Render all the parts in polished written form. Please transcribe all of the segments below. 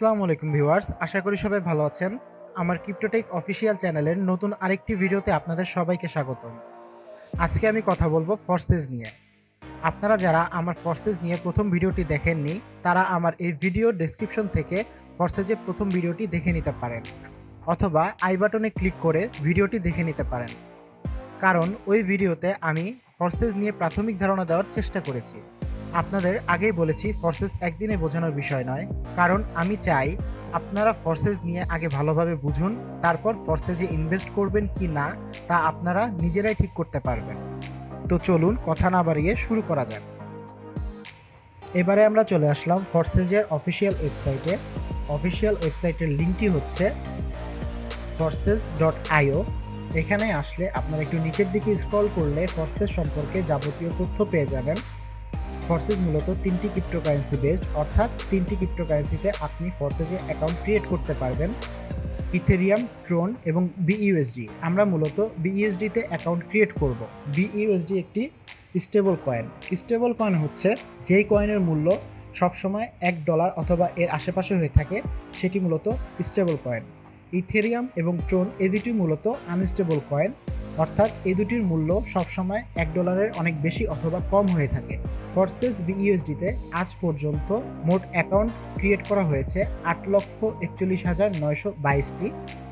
আসসালামু আলাইকুম ভিউয়ার্স, আশা করি সবাই ভালো আছেন। আমার ক্রিপ্টোটেক অফিসিয়াল চ্যানেলের নতুন আরেকটি ভিডিওতে আপনাদের সবাইকে স্বাগতম। আজকে আমি কথা বলবো ফরসেজ নিয়ে। আপনারা যারা আমার ফরসেজ নিয়ে প্রথম ভিডিওটি দেখেননি, তারা আমার এই ভিডিওর ডেসক্রিপশন থেকে ফরসেজের প্রথম ভিডিওটি দেখে নিতে পারেন, অথবা আই বাটনে ক্লিক করে ভিডিওটি দেখে নিতে পারেন। কারণ ওই ভিডিওতে আমি ফরসেজ নিয়ে প্রাথমিক ধারণা দেওয়ার চেষ্টা করেছি। আপনাদের আগেই বলেছি, ফরসেজ একদিনে বোঝানোর বিষয় নয়, কারণ আমি চাই আপনারা ফরসেজ নিয়ে আগে ভালোভাবে বুঝুন, তারপর ফরসেজে ইনভেস্ট করবেন কি না তা আপনারা নিজেরাই ঠিক করতে পারবেন। তো চলুন কথা না বাড়িয়ে শুরু করা যাক। এবারে আমরা চলে আসলাম ফরসেজের অফিসিয়াল ওয়েবসাইটে। অফিসিয়াল ওয়েবসাইটের লিঙ্কটি হচ্ছে forsage.io। এখানে আসলে আপনারা একটু নিচের দিকে স্ক্রল করলে ফরসেজ সম্পর্কে যাবতীয় তথ্য পেয়ে যাবেন। ফরসেজ মূলত 3টি ক্রিপ্টোকারেন্সি বেসড, অর্থাৎ 3টি ক্রিপ্টোকারেন্সিতে আপনি ফরসেজে অ্যাকাউন্ট ক্রিয়েট করতে পারবেন: ইথেরিয়াম, ট্রোন এবং বিইউএসডি। আমরা মূলত বিইউএসডি তে অ্যাকাউন্ট ক্রিয়েট করব। বিইউএসডি একটি স্টেবল কয়েন। স্টেবল কয়েন হচ্ছে যেই কয়েনের মূল্য সবসময় $1 অথবা এর আশেপাশে হয়ে থাকে, সেটি মূলত স্টেবল কয়েন। ইথেরিয়াম এবং ট্রোন এই দুটি মূলত আনস্টেবল কয়েন, অর্থাৎ এই দুটির মূল্য সবসময় $1 অনেক বেশি অথবা কম হয়ে থাকে। ফরসেজ বিইউএসডিতে আজ পর্যন্ত মোট অ্যাকাউন্ট ক্রিয়েট করা হয়েছে 8,41,922টি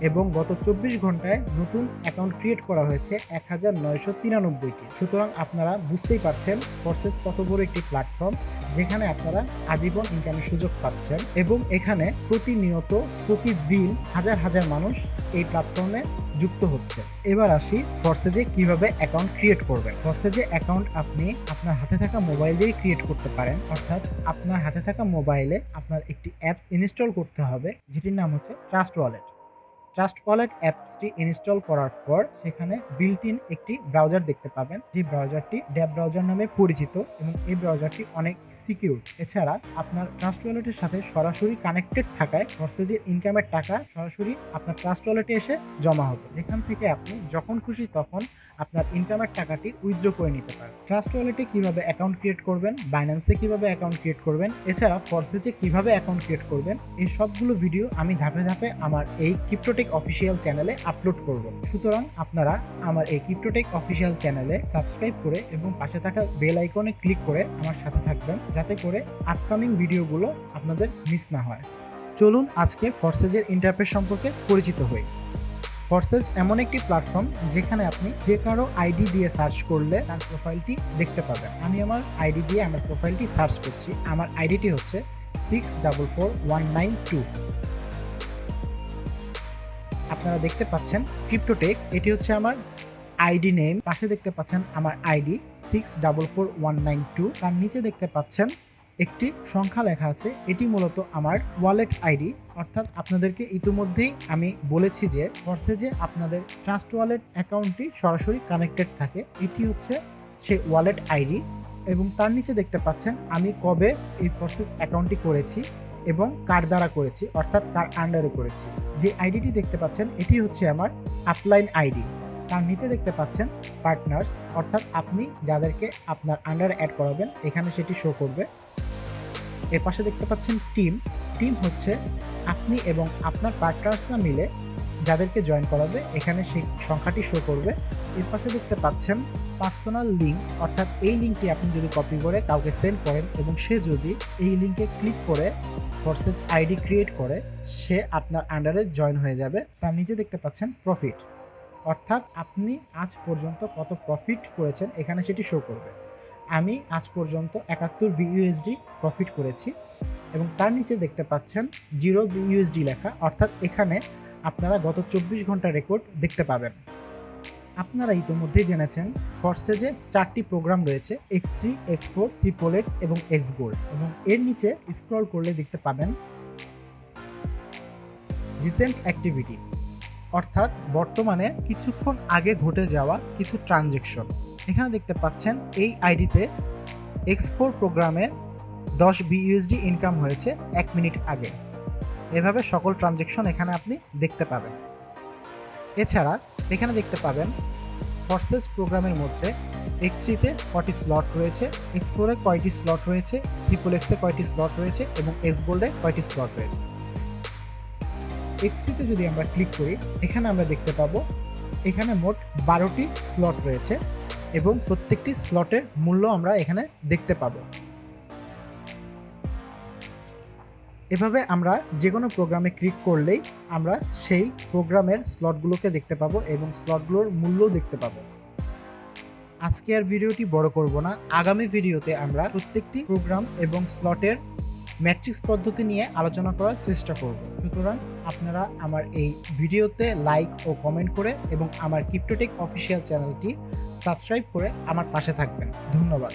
এবং গত 24 ঘন্টায় নতুন অ্যাকাউন্ট ক্রিয়েট করা হয়েছে 1,993টি। সুতরাং আপনারা বুঝতেই পারছেন ফরসেজ কত বড় একটি প্ল্যাটফর্ম, যেখানে আপনারা আজীবন ইনকামের সুযোগ পাচ্ছেন এবং এখানে প্রতিনিয়ত প্রতিদিন হাজার হাজার মানুষ এই প্ল্যাটফর্মে যুক্ত হচ্ছে। এবার আসি ফরসেজে কিভাবে অ্যাকাউন্ট ক্রিয়েট করবেন। ফরসেজে অ্যাকাউন্ট আপনি আপনার হাতে থাকা মোবাইল দিয়ে ক্রিয়েট করতে পারেন, অর্থাৎ আপনার হাতে থাকা মোবাইলে আপনার একটি অ্যাপস ইনস্টল করতে হবে, যেটির নাম হচ্ছে ট্রাস্ট ওয়ালেট। ট্রাস্ট ওয়ালেট অ্যাপসটি ইনস্টল করার পর সেখানে বিল্ট ইন একটি ব্রাউজার দেখতে পাবেন, যে ব্রাউজারটি ড্যাব ব্রাউজার নামে পরিচিত এবং এই ব্রাউজারটি অনেক সিকিউর। এছাড়া আপনার ট্রাস্ট ওয়ালেটের সাথে সরাসরি কানেক্টেড থাকায় ফরসেজের ইনকামের টাকা সরাসরি আপনার ট্রাস্ট ওয়ালেটে এসে জমা হবে, যেখান থেকে আপনি যখন খুশি তখন আপনার ইনকামের টাকাটি উইথড্র করে নিতে পারেন। ট্রাস্ট ওয়ালেটে কিভাবে অ্যাকাউন্ট ক্রিয়েট করবেন, বাইন্যান্সে কিভাবে অ্যাকাউন্ট ক্রিয়েট করবেন, এছাড়া ফরসেজে কিভাবে অ্যাকাউন্ট ক্রিয়েট করবেন, এই সবগুলো ভিডিও আমি ধাপে ধাপে আমার এই ক্রিপ্টোটেক অফিসিয়াল চ্যানেলে আপলোড করব। সুতরাং আপনারা আমার এই ক্রিপ্টোটেক অফিসিয়াল চ্যানেলে সাবস্ক্রাইব করে এবং পাশে থাকা বেল আইকনে ক্লিক করে আমার সাথে থাকবেন, যাতে করে আপকামিং ভিডিওগুলো আপনাদের মিস না হয়। চলুন আজকে ফরসেজের ইন্টারফেস সম্পর্কে পরিচিত হই। ফরসেজ এমন একটি প্ল্যাটফর্ম যেখানে আপনি যে কারো আইডি দিয়ে সার্চ করলে তার প্রোফাইলটি দেখতে পাবেন। আমি আমার আইডি দিয়ে আমার প্রোফাইলটি সার্চ করছি। আমার আইডিটি হচ্ছে 644192। আপনারা দেখতে পাচ্ছেন ক্রিপ্টোটেক, এটি হচ্ছে আমার আইডি নেম। পাশে দেখতে পাচ্ছেন আমার আইডি 644192। তার নিচে দেখতে পাচ্ছেন একটি সংখ্যা লেখা আছে, এটি মূলত আমার ওয়ালেট আইডি। অর্থাৎ আপনাদেরকে ইতিমধ্যেই আমি বলেছি যে ফরসেজে আপনাদের ট্রাস্ট ওয়ালেট অ্যাকাউন্টটি সরাসরি কানেক্টেড থাকে, এটি হচ্ছে সেই ওয়ালেট আইডি। এবং তার নিচে দেখতে পাচ্ছেন আমি কবে এই ফরসেজ অ্যাকাউন্টটি করেছি এবং কার দ্বারা করেছি, অর্থাৎ কার আন্ডারে করেছি। যে আইডিটি দেখতে পাচ্ছেন এটি হচ্ছে আমার আপলাইন আইডি। তার নিচে দেখতে পাচ্ছেন পার্টনার্স, অর্থাৎ আপনি যাদেরকে আপনার আন্ডারে অ্যাড করাবেন এখানে সেটি শো করবে। এর পাশে দেখতে পাচ্ছেন টিম। টিম হচ্ছে আপনি এবং আপনার পার্টনার্সরা মিলে যাদেরকে জয়েন করাবে, এখানে সেই সংখ্যাটি শো করবে। এর পাশে দেখতে পাচ্ছেন পার্সোনাল লিঙ্ক, অর্থাৎ এই লিঙ্কটি আপনি যদি কপি করে কাউকে সেন্ড করেন এবং সে যদি এই লিঙ্কে ক্লিক করে ফরসেজ আইডি ক্রিয়েট করে, সে আপনার আন্ডারে জয়েন হয়ে যাবে। তার নিচে দেখতে পাচ্ছেন প্রফিট, অর্থাৎ আপনি আজ পর্যন্ত কত প্রফিট করেছেন এখানে সেটি শো করবে। আমি আজ পর্যন্ত 71 বিইউএসডি প্রফিট করেছি এবং তার নিচে দেখতে পাচ্ছেন 0 বিইউএসডি লেখা, অর্থাৎ এখানে আপনারা গত 24 ঘন্টা রেকর্ড দেখতে পাবেন। আপনারা ইতিমধ্যেই জেনেছেন ফরসেজে 4টি প্রোগ্রাম রয়েছে: X3, X4, XXX এবং X Gold। এবং এর নিচে স্ক্রল করলে দেখতে পাবেন রিসেন্ট অ্যাক্টিভিটি, অর্থাৎ বর্তমানে কিছুক্ষণ আগে ঘটে যাওয়া কিছু ট্রানজেকশন। এখানে দেখতে পাচ্ছেন এই আইডিতে X4 প্রোগ্রামে 10 বিইউএসডি ইনকাম হয়েছে 1 মিনিট আগে। এভাবে সকল ট্রানজেকশন এখানে আপনি দেখতে পাবেন। এছাড়া এখানে দেখতে পাবেন ফরসেজ প্রোগ্রামের মধ্যে X3 তে কয়টি স্লট রয়েছে, X4 এ কয়টি স্লট রয়েছে, XXX এ কয়টি স্লট রয়েছে এবং X Gold এ কয়টি স্লট রয়েছে। F3 তে যদি আমরা ক্লিক করি, এখানে আমরা দেখতে পাবো এখানে মোট 12টি স্লট রয়েছে এবং প্রত্যেকটি স্লটের মূল্য আমরা এখানে দেখতে পাবো। এভাবে আমরা যে কোনো প্রোগ্রামে ক্লিক করলেই আমরা সেই প্রোগ্রামের স্লটগুলোকে দেখতে পাবো এবং স্লটগুলোর মূল্যও দেখতে পাবো। আজকে আর ভিডিওটি বড় করব না, আগামী ভিডিওতে আমরা প্রত্যেকটি প্রোগ্রাম এবং স্লটের ম্যাট্রিক্স পদ্ধতি নিয়ে আলোচনা করার চেষ্টা করব। সুতরাং আপনারা আমার এই ভিডিওতে লাইক ও কমেন্ট করে এবং আমার ক্রিপ্টোটেক অফিসিয়াল চ্যানেলটি সাবস্ক্রাইব করে আমার পাশে থাকবেন। ধন্যবাদ।